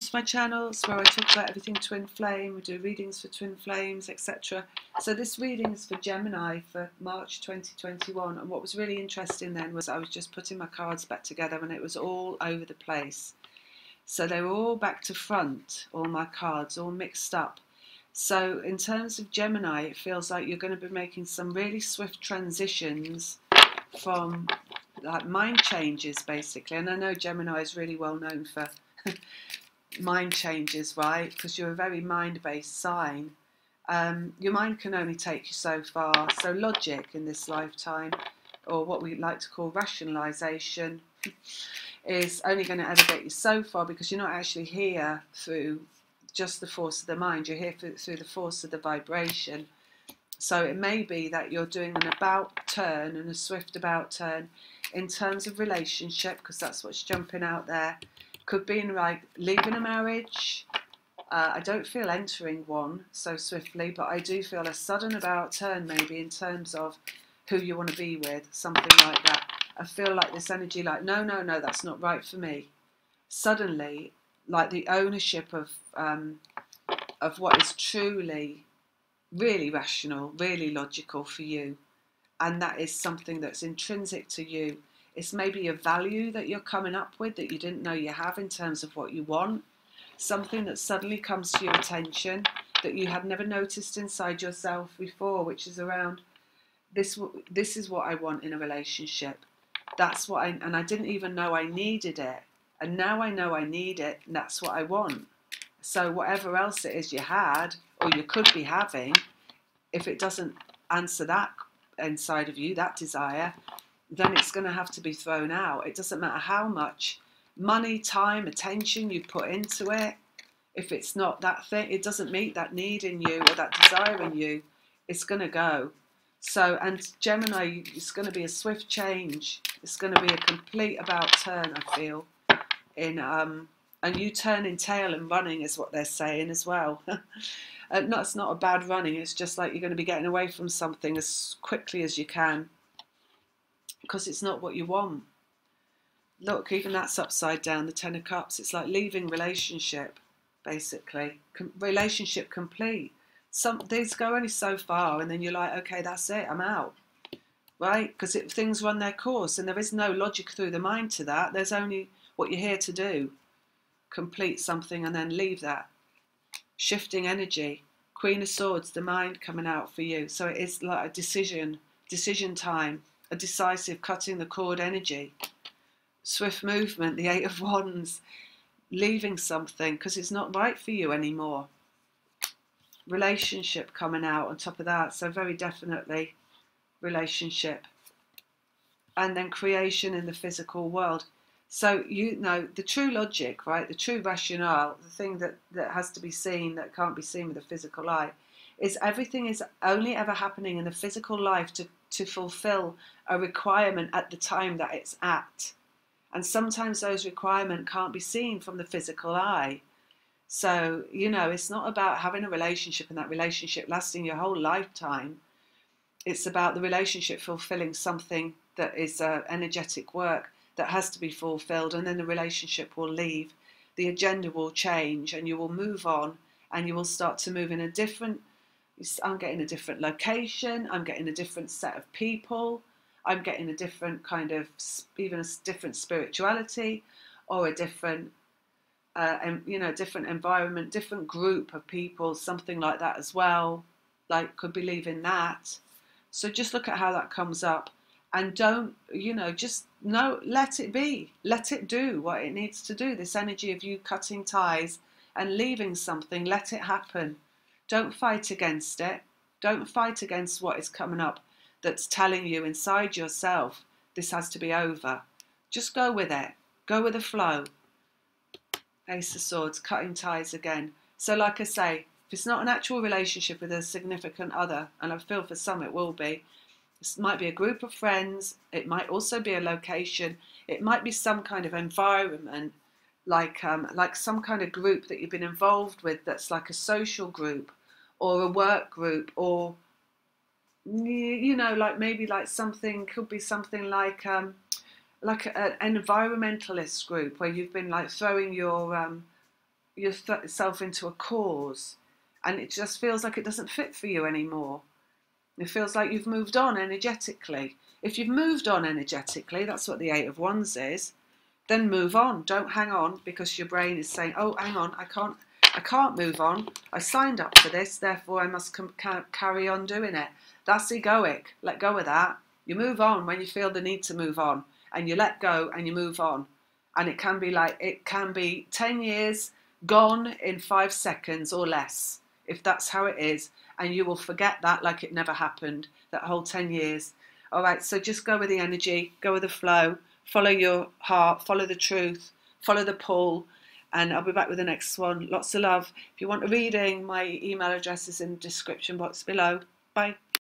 It's my channel. It's where I talk about everything twin flame. We do readings for twin flames, etc. So this reading is for Gemini for March 2021. And what was really interesting then was I was just putting my cards back together and it was all over the place. So they were all back to front, all my cards, all mixed up. So in terms of Gemini, it feels like you're going to be making some really swift transitions from like mind changes, basically. And I know Gemini is really well known for mind changes, right? Because you're a very mind-based sign. Your mind can only take you so far. So logic in this lifetime, or what we like to call rationalization, is only going to ever get you so far, because you're not actually here through just the force of the mind. You're here through the force of the vibration. So it may be that you're doing an about turn and a swift about turn in terms of relationship, because that's what's jumping out there. Could be in like leaving a marriage. I don't feel entering one so swiftly, but I do feel a sudden about turn maybe in terms of who you want to be with, something like that. I feel like this energy like, no, that's not right for me. Suddenly, like the ownership of what is truly, really rational, really logical for you. And that is something that's intrinsic to you. It's maybe a value that you're coming up with that you didn't know you have in terms of what you want. Something that suddenly comes to your attention that you had never noticed inside yourself before, which is around this is what I want in a relationship. That's what and I didn't even know I needed it. And now I know I need it, and that's what I want. So whatever else it is you had, or you could be having, if it doesn't answer that inside of you, that desire, then it's going to have to be thrown out. It doesn't matter how much money, time, attention you put into it. If it's not that thing, it doesn't meet that need in you or that desire in you, it's going to go. So, and Gemini, it's going to be a swift change. It's going to be a complete about turn, I feel. And you turning tail and running is what they're saying as well. No, it's not a bad running. It's just like you're going to be getting away from something as quickly as you can, because it's not what you want. Look, even that's upside down, the Ten of Cups. It's like leaving relationship, basically. Relationship complete. These go only so far, and then you're like, okay, that's it, I'm out. Right? Because things run their course, and there is no logic through the mind to that. There's only what you're here to do. Complete something and then leave that. Shifting energy. Queen of Swords, the mind coming out for you. So it is like a decision time, a decisive cutting the cord energy. Swift movement, the Eight of Wands, leaving something because it's not right for you anymore. Relationship coming out on top of that, so very definitely relationship. And then creation in the physical world. So, you know, the true logic, right, the true rationale, the thing that has to be seen, that can't be seen with a physical eye, is everything is only ever happening in the physical life to fulfill a requirement at the time that it's at. And sometimes those requirements can't be seen from the physical eye. So, you know, it's not about having a relationship and that relationship lasting your whole lifetime. It's about the relationship fulfilling something that is energetic work that has to be fulfilled, and then the relationship will leave. The agenda will change and you will move on, and you will start to move in a different, I'm getting a different location, I'm getting a different set of people, I'm getting a different kind of, even a different spirituality, or a different, you know, different environment, different group of people, something like that as well. Like, could be leaving that. So just look at how that comes up, and don't, you know, just let it be. Let it do what it needs to do. This energy of you cutting ties and leaving something, let it happen. Don't fight against it. Don't fight against what is coming up that's telling you inside yourself, this has to be over. Just go with it. Go with the flow. Ace of Swords, cutting ties again. So like I say, if it's not an actual relationship with a significant other, and I feel for some it will be, it might be a group of friends, it might also be a location, it might be some kind of environment, like some kind of group that you've been involved with that's like a social group or a work group, or, you know, like maybe like something, could be something like an environmentalist group where you've been like throwing your yourself into a cause, and it just feels like it doesn't fit for you anymore. It feels like you've moved on energetically. If you've moved on energetically, that's what the Eight of Wands is, then move on. Don't hang on because your brain is saying, oh, hang on, I can't move on. I signed up for this, therefore I must carry on doing it. That's egoic. Let go of that. You move on when you feel the need to move on, and you let go and you move on. And it can be 10 years gone in 5 seconds or less, if that's how it is, and you will forget that like it never happened, that whole 10 years. All right, so just go with the energy, go with the flow, follow your heart, follow the truth, follow the pull, and I'll be back with the next one. Lots of love. If you want a reading, my email address is in the description box below. Bye.